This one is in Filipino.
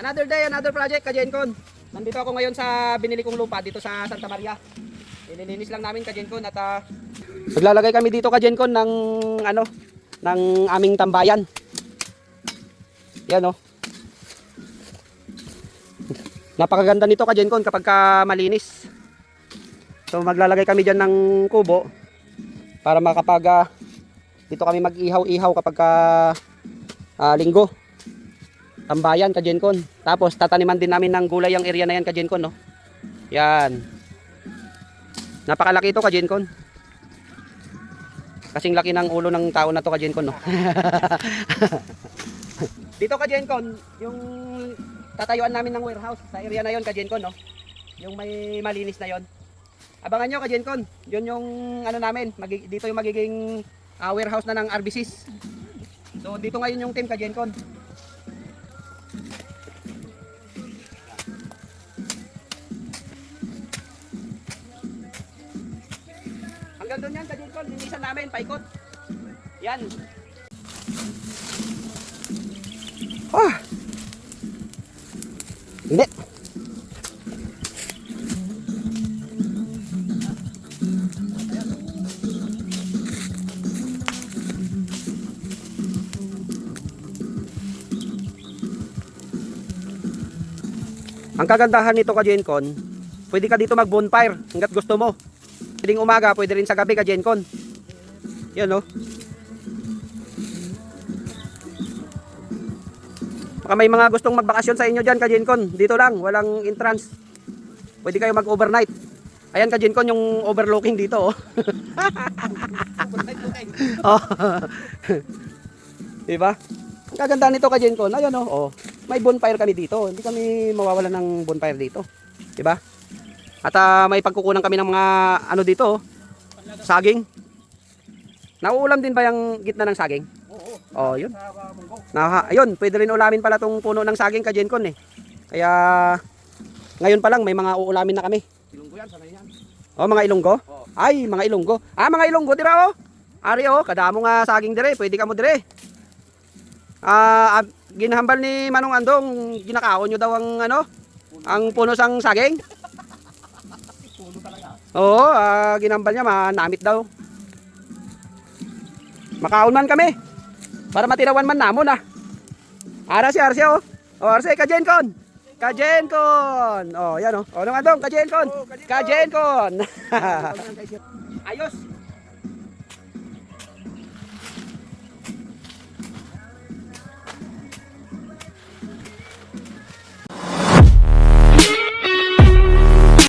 Another day, another project, Kajenkon. Nandito ako ngayon sa binili kong lupa dito sa Santa Maria. Ililinis lang namin, Kajenkon, at maglalagay kami dito, Kajenkon, ng ano, ng aming tambayan. Yan oh. Napakaganda nito, Kajenkon, kapag malinis. So maglalagay kami diyan ng kubo para makapag dito kami mag-ihaw-ihaw kapag linggo. Tambayan, Kajenkon. Tapos tataniman din namin ng gulay ang area na yan, Kajenkon, no. Yan. Napakalaki ito, Kajenkon. Kasing laki ng ulo ng tao na to, Kajenkon, no. Dito, Kajenkon, yung tatayuan namin ng warehouse sa area na yon, Kajenkon, no. Yung may malinis na yon. Abangan nyo, Kajenkon. Yun yung ano namin, dito yung magiging warehouse na ng RBCs. So dito ngayon yung team, Kajenkon. Hanggang doon yan, Kajenkon, linisan namin, paikot. Yan. Hindi. Ang kagandahan nito, Kajenkon, pwede ka dito mag bonfire hanggat gusto mo. Pwedeng umaga, pwede rin sa gabi, Kajenkon. Yan no. Baka may mga gustong magbakasyon sa inyo dyan, Kajenkon. Dito lang, walang entrance. Pwede kayo mag overnight. Ayan, Kajenkon, yung overlooking dito oh. Oh. Diba? Ang kagandahan nito, Kajenkon, ayan oh. May bonfire kami dito. Hindi kami mawawalan ng bonfire dito. Diba? At may pagkukunan kami ng mga ano dito, saging. Nauulam din ba yung gitna ng saging? Oo. Oh, yun. Ayun, pwede rin ulamin pala tong puno ng saging, Kajenkon eh. Kaya ngayon pa lang may mga uulamin na kami. Ilonggo yan, sanay yan. Oh, mga ilonggo? Oo. Ay, mga ilonggo. Mga ilonggo dira oh. Ari oh, kadamo nga saging dire, pwede ka mo dire. Ginahambal ni Manong Andong, ginakaon nyo daw ang ano, ang puno sang saging. Puno talaga. Oo, ginambal niya, manamit daw. Makaon man kami. Para matirawan man namon ah. Arsi oh. Oh, Arsi, Kajenkon. Kajenkon. Oh, yan oh. Oh, Andong, Kajenkon. Kajenkon. Ayos.